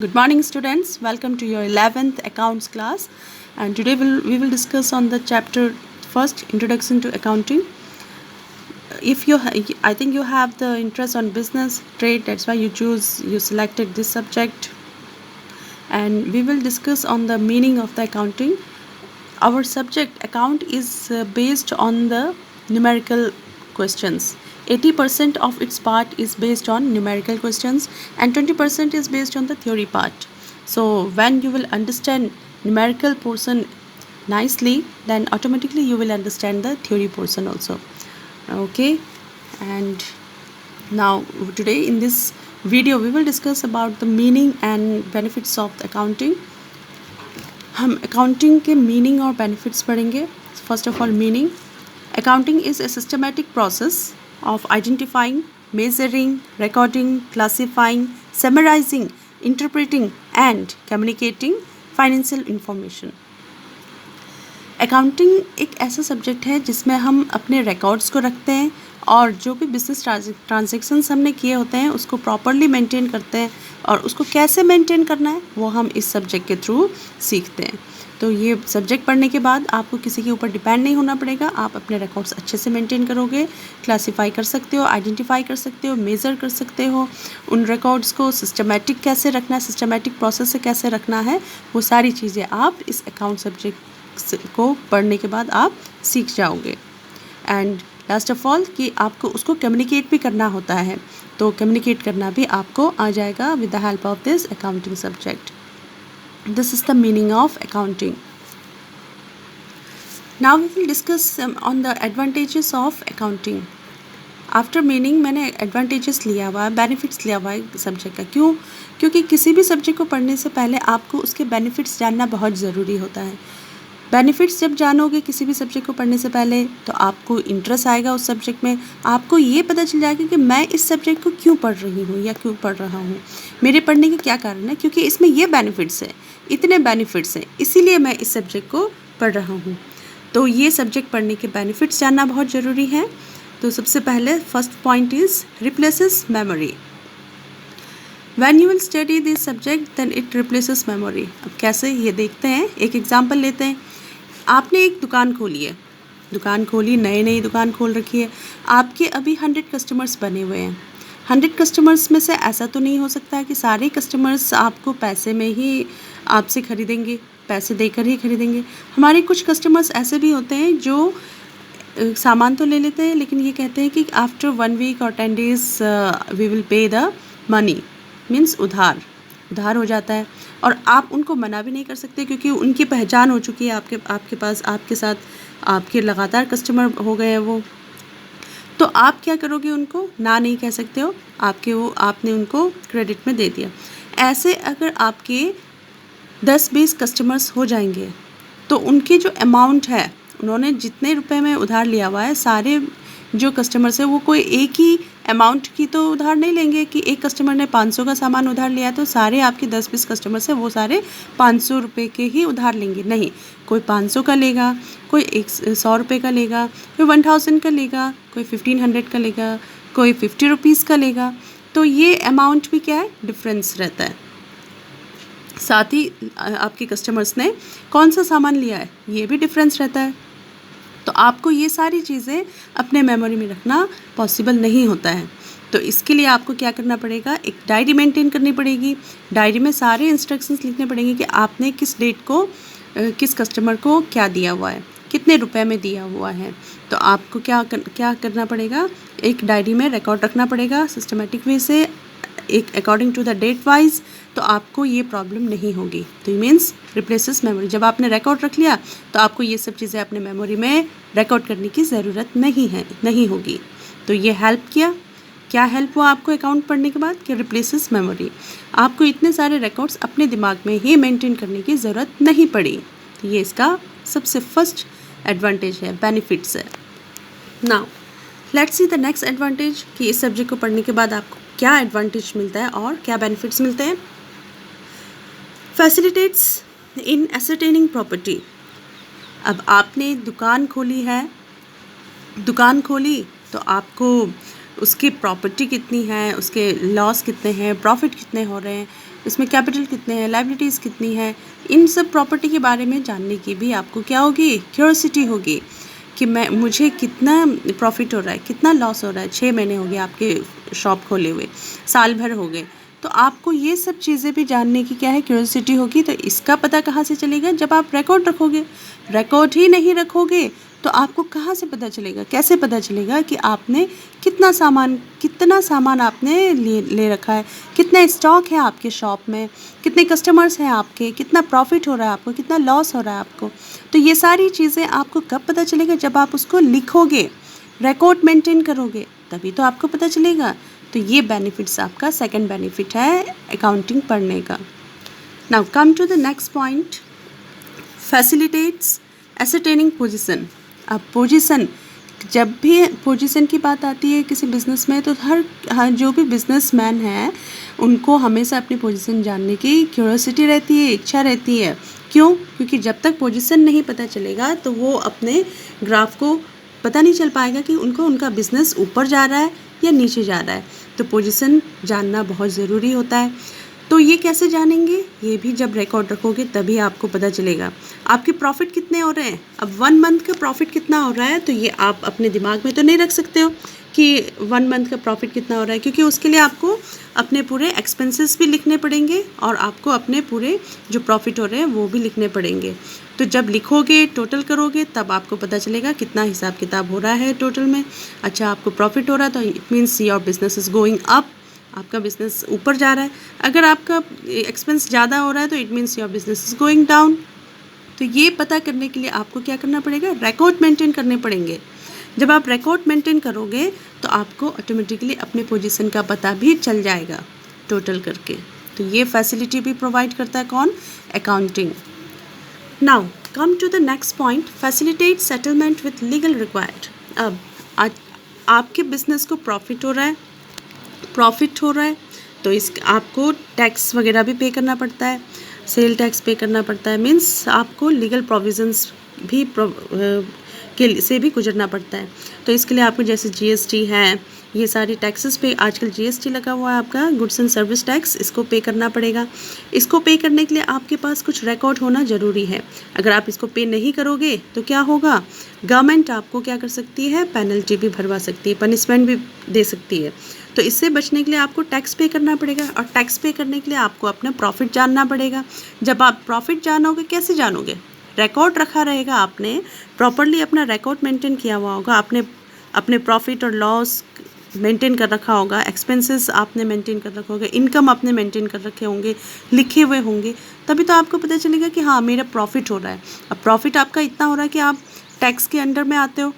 Good morning, students. Welcome to your 11th accounts class. And today we will discuss on the chapter first, Introduction to Accounting. I think you have the interest on business, trade. That's why you selected this subject. And we will discuss on the meaning of the accounting. Our subject account is based on the numerical questions. 80% of its part is based on numerical questions and 20% is based on the theory part. So when you will understand numerical portion nicely, then automatically you will understand the theory portion also. Okay, and now today in this video we will discuss about the meaning and benefits of the accounting. हम accounting के meaning और benefits पढ़ेंगे. First of all meaning. Accounting is a systematic process of identifying, measuring, recording, classifying, summarizing, interpreting and communicating financial information. Accounting एक ऐसा subject है जिसमें हम अपने रिकॉर्ड्स को रखते हैं और जो भी बिजनेस ट्रांजैक्शंस हमने किए होते हैं उसको प्रॉपरली मेंटेन करते हैं और उसको कैसे मेंटेन करना है वो हम इस सब्जेक्ट के थ्रू सीखते हैं. तो ये सब्जेक्ट पढ़ने के बाद आपको किसी के ऊपर डिपेंड नहीं होना पड़ेगा. आप अपने रिकॉर्ड्स अच्छे से मेंटेन करोगे, क्लासीफाई कर सकते हो, आइडेंटिफाई कर सकते हो, मेज़र कर सकते हो. उन रिकॉर्ड्स को सिस्टमेटिक कैसे रखना है, सिस्टमेटिक प्रोसेस से कैसे रखना है, वो सारी चीज़ें आप इस अकाउंट सब्जेक्ट को पढ़ने के बाद आप सीख जाओगे. एंड लास्ट ऑफ ऑल कि आपको उसको कम्युनिकेट भी करना होता है, तो कम्युनिकेट करना भी आपको आ जाएगा with the help of this accounting subject. This is the meaning of accounting. Now we will discuss on the advantages of accounting. After meaning मैंने advantages लिया हुआ है, benefits लिया हुआ है सब्जेक्ट का. क्यों? क्योंकि किसी भी सब्जेक्ट को पढ़ने से पहले आपको उसके benefits जानना बहुत ज़रूरी होता है. बेनिफिट्स जब जानोगे किसी भी सब्जेक्ट को पढ़ने से पहले तो आपको इंटरेस्ट आएगा उस सब्जेक्ट में. आपको ये पता चल जाएगा कि मैं इस सब्जेक्ट को क्यों पढ़ रही हूँ या क्यों पढ़ रहा हूँ, मेरे पढ़ने के क्या कारण है. क्योंकि इसमें ये बेनिफिट्स है, इतने बेनिफिट्स हैं, इसीलिए मैं इस सब्जेक्ट को पढ़ रहा हूँ. तो ये सब्जेक्ट पढ़ने के बेनिफिट्स जानना बहुत ज़रूरी है. तो सबसे पहले first point is replaces memory. When you will study this subject then it replaces memory. अब कैसे ये देखते हैं, एक एग्जांपल लेते हैं. आपने एक दुकान खोली है, दुकान खोली, नई दुकान खोल रखी है. आपके अभी 100 कस्टमर्स बने हुए हैं. 100 कस्टमर्स में से ऐसा तो नहीं हो सकता कि सारे कस्टमर्स आपको पैसे में ही आपसे ख़रीदेंगे, पैसे देकर ही ख़रीदेंगे. हमारे कुछ कस्टमर्स ऐसे भी होते हैं जो सामान तो ले लेते हैं लेकिन ये कहते हैं कि आफ्टर 1 वीक और 10 days we will pay the money. Means उधार हो जाता है और आप उनको मना भी नहीं कर सकते क्योंकि उनकी पहचान हो चुकी है आपके पास, आपके साथ आपके लगातार कस्टमर हो गए हैं वो. तो आप क्या करोगे, उनको ना नहीं कह सकते हो, आपने उनको क्रेडिट में दे दिया. ऐसे अगर आपके 10-20 कस्टमर्स हो जाएंगे तो उनके जो अमाउंट है, उन्होंने जितने रुपए में उधार लिया हुआ है, सारे जो कस्टमर्स है वो कोई एक ही अमाउंट की तो उधार नहीं लेंगे कि एक कस्टमर ने 500 का सामान उधार लिया तो सारे आपके 10-20 कस्टमर्स है वो सारे 500 रुपये के ही उधार लेंगे. नहीं, कोई 500 का लेगा, कोई 100 रुपये का लेगा, कोई 1000 का लेगा, कोई 1500 का लेगा, कोई 50 रुपीज़ का लेगा. तो ये अमाउंट भी क्या है, डिफरेंस रहता है. साथ ही आपके कस्टमर्स ने कौन सा सामान लिया है ये भी डिफरेंस रहता है. तो आपको ये सारी चीज़ें अपने मेमोरी में रखना पॉसिबल नहीं होता है. तो इसके लिए आपको क्या करना पड़ेगा, एक डायरी मेंटेन करनी पड़ेगी. डायरी में सारे इंस्ट्रक्शंस लिखने पड़ेंगे कि आपने किस डेट को किस कस्टमर को क्या दिया हुआ है, कितने रुपए में दिया हुआ है. तो आपको क्या करना पड़ेगा, एक डायरी में रिकॉर्ड रखना पड़ेगा सिस्टमेटिक वे से, एक according to the date wise. तो आपको ये प्रॉब्लम नहीं होगी. तो मीन्स रिप्लेसेस मेमोरी. जब आपने रिकॉर्ड रख लिया तो आपको ये सब चीज़ें अपने मेमोरी में रिकॉर्ड करने की ज़रूरत नहीं होगी. तो ये हेल्प किया. क्या हेल्प हुआ आपको अकाउंट पढ़ने के बाद, कि रिप्लेसेस मेमोरी. आपको इतने सारे रिकॉर्ड्स अपने दिमाग में ही मेंटेन करने की ज़रूरत नहीं पड़ी. तो ये इसका सबसे फर्स्ट एडवांटेज है, बेनिफिट्स है. Now let's see the next advantage कि इस सब्जेक्ट को पढ़ने के बाद आपको क्या एडवांटेज मिलता है और क्या बेनिफिट्स मिलते हैं. फैसिलिटेट्स इन एसेटेनिंग प्रॉपर्टी. अब आपने दुकान खोली तो आपको उसकी प्रॉपर्टी कितनी है, उसके लॉस कितने हैं, प्रॉफिट कितने हो रहे हैं, इसमें कैपिटल कितने हैं, लायबिलिटीज़ कितनी है, इन सब प्रॉपर्टी के बारे में जानने की भी आपको क्या होगी, क्यूरियोसिटी होगी कि मुझे कितना प्रॉफिट हो रहा है, कितना लॉस हो रहा है। 6 महीने हो गए आपके शॉप खोले हुए, साल भर हो गए, तो आपको ये सब चीज़ें भी जानने की क्या है, क्यूरियोसिटी होगी। तो इसका पता कहाँ से चलेगा, जब आप रिकॉर्ड रखोगे। रिकॉर्ड ही नहीं रखोगे तो आपको कहाँ से पता चलेगा, कैसे पता चलेगा कि आपने कितना सामान आपने ले रखा है, कितना स्टॉक है आपके शॉप में, कितने कस्टमर्स हैं आपके, कितना प्रॉफिट हो रहा है आपको, कितना लॉस हो रहा है आपको। तो ये सारी चीज़ें आपको कब पता चलेगा, जब आप उसको लिखोगे, रिकॉर्ड मेंटेन करोगे, तभी तो आपको पता चलेगा। तो ये बेनिफिट्स आपका सेकंड बेनिफिट है अकाउंटिंग पढ़ने का। Now come to the next point, facilitates ascertaining position. अब पोजीशन, जब भी पोजीशन की बात आती है किसी बिज़नेस में, तो हर जो भी बिजनेसमैन है उनको हमेशा अपनी पोजीशन जानने की क्यूरियोसिटी रहती है, इच्छा रहती है। क्यों? क्योंकि जब तक पोजीशन नहीं पता चलेगा तो वो अपने ग्राफ को पता नहीं चल पाएगा कि उनका बिज़नेस ऊपर जा रहा है या नीचे जा रहा है। तो पोजीशन जानना बहुत ज़रूरी होता है। तो ये कैसे जानेंगे, ये भी जब रिकॉर्ड रखोगे तभी आपको पता चलेगा। आपके प्रॉफिट कितने हो रहे हैं, अब 1 मंथ का प्रॉफिट कितना हो रहा है, तो ये आप अपने दिमाग में तो नहीं रख सकते हो कि 1 मंथ का प्रॉफिट कितना हो रहा है, क्योंकि उसके लिए आपको अपने पूरे एक्सपेंसेस भी लिखने पड़ेंगे और आपको अपने पूरे जो प्रॉफिट हो रहे हैं वो भी लिखने पड़ेंगे। तो जब लिखोगे, टोटल करोगे, तब आपको पता चलेगा कितना हिसाब किताब हो रहा है टोटल में। अच्छा, आपको प्रॉफिट हो रहा है तो it means your business is going up, आपका बिज़नेस ऊपर जा रहा है। अगर आपका एक्सपेंस ज़्यादा हो रहा है तो it means your business is going down. तो ये पता करने के लिए आपको क्या करना पड़ेगा, रिकॉर्ड मेंटेन करने पड़ेंगे। जब आप रिकॉर्ड मेंटेन करोगे तो आपको ऑटोमेटिकली अपने पोजीशन का पता भी चल जाएगा टोटल करके। तो ये फैसिलिटी भी प्रोवाइड करता है कौन, accounting. Now come to the next point, facilitate settlement with legal required. अब आपके बिजनेस को प्रॉफिट हो रहा है तो आपको टैक्स वगैरह भी पे करना पड़ता है, सेल टैक्स पे करना पड़ता है, मीन्स आपको लीगल प्रोविजंस भी से भी गुजरना पड़ता है। तो इसके लिए आपको जैसे जीएसटी है, ये सारी टैक्सेस पे, आजकल जीएसटी लगा हुआ है आपका, गुड्स एंड सर्विस टैक्स, इसको पे करना पड़ेगा। इसको पे करने के लिए आपके पास कुछ रिकॉर्ड होना ज़रूरी है। अगर आप इसको पे नहीं करोगे तो क्या होगा, गवर्नमेंट आपको क्या कर सकती है, पेनल्टी भी भरवा सकती है, पनिशमेंट भी दे सकती है। तो इससे बचने के लिए आपको टैक्स पे करना पड़ेगा, और टैक्स पे करने के लिए आपको अपना प्रॉफिट जानना पड़ेगा। जब आप प्रॉफिट जानोगे, कैसे जानोगे, रिकॉर्ड रखा रहेगा, आपने प्रॉपरली अपना रिकॉर्ड मेंटेन किया हुआ होगा, आपने अपने प्रॉफिट और लॉस मेंटेन कर रखा होगा, एक्सपेंसेस आपने मेंटेन कर रखा होगा, इनकम आपने मेंटेन कर रखे होंगे, लिखे हुए होंगे, तभी तो आपको पता चलेगा कि हाँ मेरा प्रॉफिट हो रहा है। अब प्रॉफिट आपका इतना हो रहा है कि आप टैक्स के अंडर में आते हो,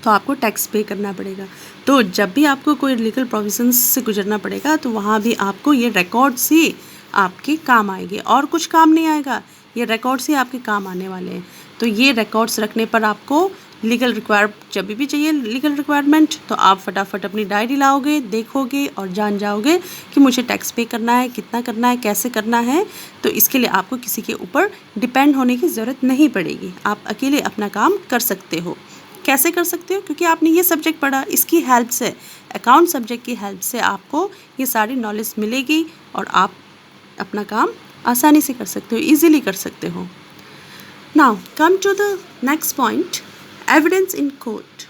तो आपको टैक्स पे करना पड़ेगा। तो जब भी आपको कोई लीगल प्रोविजंस से गुजरना पड़ेगा तो वहाँ भी आपको ये रिकॉर्ड्स ही आपके काम आएंगे, और कुछ काम नहीं आएगा, ये रिकॉर्ड्स ही आपके काम आने वाले हैं। तो ये रिकॉर्ड्स रखने पर आपको जब भी चाहिए लीगल रिक्वायरमेंट, तो आप फटाफट अपनी डायरी लाओगे, देखोगे और जान जाओगे कि मुझे टैक्स पे करना है, कितना करना है, कैसे करना है। तो इसके लिए आपको किसी के ऊपर डिपेंड होने की ज़रूरत नहीं पड़ेगी, आप अकेले अपना काम कर सकते हो। कैसे कर सकते हो, क्योंकि आपने ये सब्जेक्ट पढ़ा, इसकी हेल्प से, अकाउंट सब्जेक्ट की हेल्प से आपको ये सारी नॉलेज मिलेगी और आप अपना काम आसानी से कर सकते हो, ईजिली कर सकते हो। Now come to the next point, evidence in court.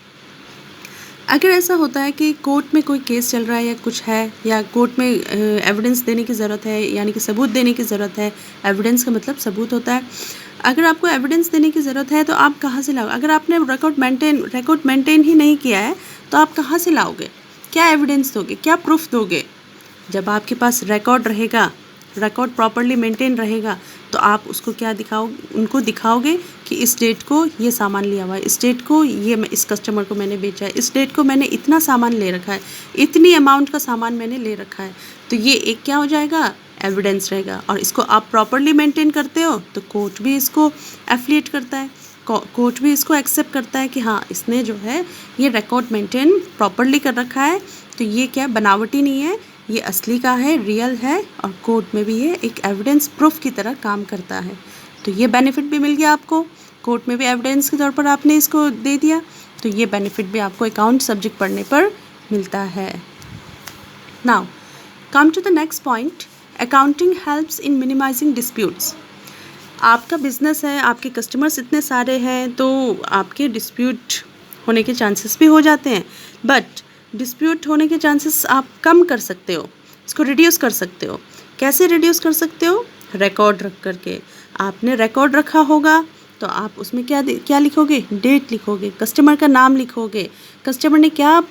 अगर ऐसा होता है कि कोर्ट में कोई केस चल रहा है या कुछ है, या कोर्ट में एविडेंस देने की ज़रूरत है, यानी कि सबूत देने की ज़रूरत है, एविडेंस का मतलब सबूत होता है। अगर आपको एविडेंस देने की ज़रूरत है तो आप कहाँ से लाओगे, अगर आपने रिकॉर्ड मेंटेन ही नहीं किया है तो आप कहाँ से लाओगे, क्या एविडेंस दोगे, क्या प्रूफ दोगे। जब आपके पास रिकॉर्ड रहेगा, रिकॉर्ड प्रॉपरली मेंटेन रहेगा, तो आप उसको क्या उनको दिखाओगे कि इस डेट को ये सामान लिया हुआ है, इस डेट को ये इस कस्टमर को मैंने बेचा है, इस डेट को मैंने इतना सामान ले रखा है, इतनी अमाउंट का सामान मैंने ले रखा है। तो ये एक क्या हो जाएगा, एविडेंस रहेगा। और इसको आप प्रॉपरली मेंटेन करते हो तो कोर्ट भी इसको एफिलिएट करता है, कोर्ट भी इसको एक्सेप्ट करता है कि हाँ इसने जो है ये रिकॉर्ड मेंटेन प्रॉपरली कर रखा है, तो ये क्या बनावटी नहीं है, ये असली का है, रियल है, और कोर्ट में भी ये एक एविडेंस प्रूफ की तरह काम करता है। तो ये बेनिफिट भी मिल गया आपको, कोर्ट में भी एविडेंस के तौर पर आपने इसको दे दिया, तो ये बेनिफिट भी आपको अकाउंट सब्जेक्ट पढ़ने पर मिलता है। Now come to the next point, accounting helps in minimising disputes. आपका बिजनेस है, आपके कस्टमर्स इतने सारे हैं, तो आपके डिस्प्यूट होने के चांसेस भी हो जाते हैं, बट डिस्प्यूट होने के चांसेस आप कम कर सकते हो, इसको रिड्यूस कर सकते हो। कैसे रिड्यूस कर सकते हो? रिकॉर्ड रख करके। आपने रिकॉर्ड रखा होगा तो आप उसमें क्या लिखोगे? डेट लिखोगे, कस्टमर का नाम लिखोगे, कस्टमर ने क्या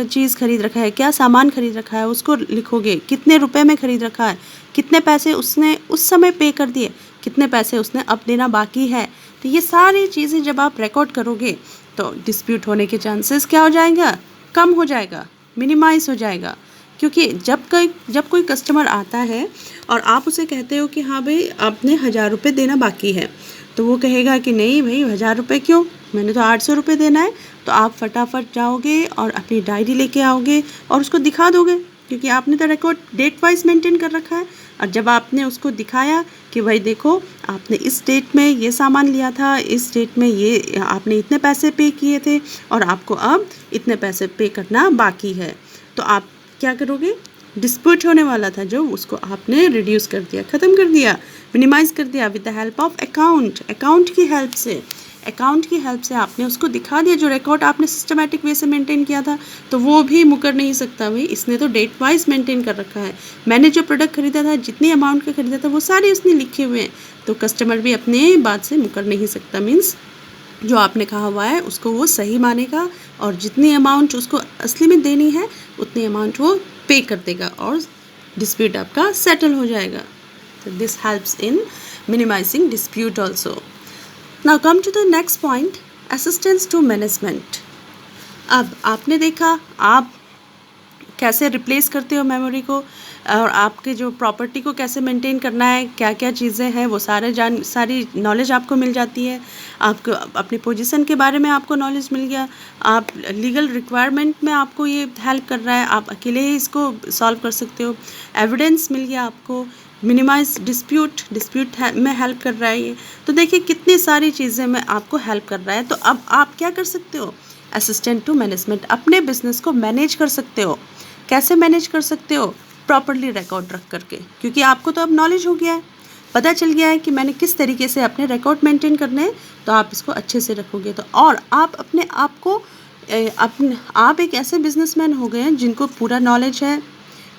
चीज़ खरीद रखा है, क्या सामान खरीद रखा है उसको लिखोगे, कितने रुपए में खरीद रखा है, कितने पैसे उसने उस समय पे कर दिए, कितने पैसे उसने अब देना बाकी है। तो ये सारी चीज़ें जब आप रिकॉर्ड करोगे तो डिस्प्यूट होने के चांसेस क्या हो जाएगा? कम हो जाएगा, मिनिमाइज हो जाएगा। क्योंकि जब कोई कस्टमर आता है और आप उसे कहते हो कि हाँ भाई आपने 1000 रुपये देना बाकी है, तो वो कहेगा कि नहीं भाई 1000 रुपये क्यों, मैंने तो 800 रुपये देना है। तो आप फटाफट जाओगे और अपनी डायरी लेके आओगे और उसको दिखा दोगे, क्योंकि आपने तो रिकॉर्ड डेट वाइज मेंटेन कर रखा है। और जब आपने उसको दिखाया कि भाई देखो आपने इस डेट में ये सामान लिया था, इस डेट में ये आपने इतने पैसे पे किए थे और आपको अब इतने पैसे पे करना बाकी है, तो आप क्या करोगे? डिस्प्यूट होने वाला था जो, उसको आपने रिड्यूस कर दिया, ख़त्म कर दिया, मिनिमाइज कर दिया with the help of account की हेल्प से आपने उसको दिखा दिया। जो रिकॉर्ड आपने सिस्टमेटिक वे से मेंटेन किया था, तो वो भी मुकर नहीं सकता भाई, इसने तो डेट वाइज मेंटेन कर रखा है, मैंने जो प्रोडक्ट खरीदा था, जितनी अमाउंट का खरीदा था, वो सारे उसने लिखे हुए हैं, तो कस्टमर भी अपने बात से मुकर नहीं सकता। मीन्स जो आपने कहा हुआ है उसको वो सही मानेगा और जितनी अमाउंट उसको असली में देनी है उतनी अमाउंट वो पे कर देगा और डिस्प्यूट आपका सेटल हो जाएगा। तो this helps in minimising dispute also. Now come to the next point, assistance to management. अब आपने देखा आप कैसे रिप्लेस करते हो मेमोरी को, और आपके जो प्रॉपर्टी को कैसे मेंटेन करना है, क्या क्या चीज़ें हैं, वो सारी नॉलेज आपको मिल जाती है। आपको अपनी पोजीशन के बारे में आपको नॉलेज मिल गया, आप लीगल रिक्वायरमेंट में आपको ये हेल्प कर रहा है, आप अकेले ही इसको सॉल्व कर सकते हो। एविडेंस मिल गया आपको, मिनिमाइज डिस्प्यूट में हेल्प कर रहा है ये। तो देखिए कितनी सारी चीज़ें में आपको हेल्प कर रहा है। तो अब आप क्या कर सकते हो? असिस्टेंट टू मैनेजमेंट, अपने बिजनेस को मैनेज कर सकते हो। कैसे मैनेज कर सकते हो? प्रॉपरली रिकॉर्ड रख करके, क्योंकि आपको तो अब नॉलेज हो गया है, पता चल गया है कि मैंने किस तरीके से अपने रिकॉर्ड मेंटेन करने हैं, तो आप इसको अच्छे से रखोगे। तो और आप अपने आप को आप एक ऐसे बिजनेसमैन हो गए हैं जिनको पूरा नॉलेज है,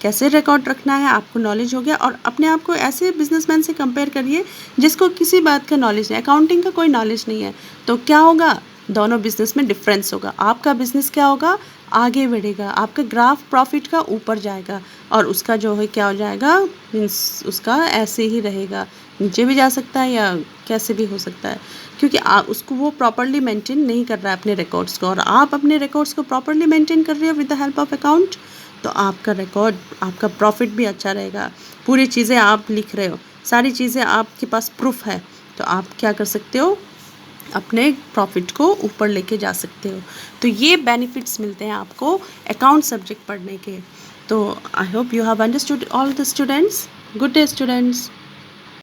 कैसे रिकॉर्ड रखना है आपको नॉलेज हो गया। और अपने आप को ऐसे बिजनेसमैन से कंपेयर करिए जिसको किसी बात का नॉलेज नहीं, अकाउंटिंग का कोई नॉलेज नहीं है, तो क्या होगा? दोनों बिजनेस में डिफरेंस होगा। आपका बिजनेस क्या होगा? आगे बढ़ेगा, आपका ग्राफ प्रॉफिट का ऊपर जाएगा और उसका जो है क्या हो जाएगा? मीन्स उसका ऐसे ही रहेगा, नीचे भी जा सकता है या कैसे भी हो सकता है, क्योंकि उसको वो प्रॉपरली मेंटेन नहीं कर रहा है अपने रिकॉर्ड्स को, और आप अपने रिकॉर्ड्स को प्रॉपरली मेंटेन कर रहे हो with the help of account, तो आपका रिकॉर्ड, आपका प्रॉफिट भी अच्छा रहेगा। पूरी चीज़ें आप लिख रहे हो, सारी चीज़ें आपके पास प्रूफ है, तो आप क्या कर सकते हो? अपने प्रॉफिट को ऊपर लेके जा सकते हो। तो ये बेनिफिट्स मिलते हैं आपको अकाउंट सब्जेक्ट पढ़ने के। तो I hope you have understood all the students. Good day students.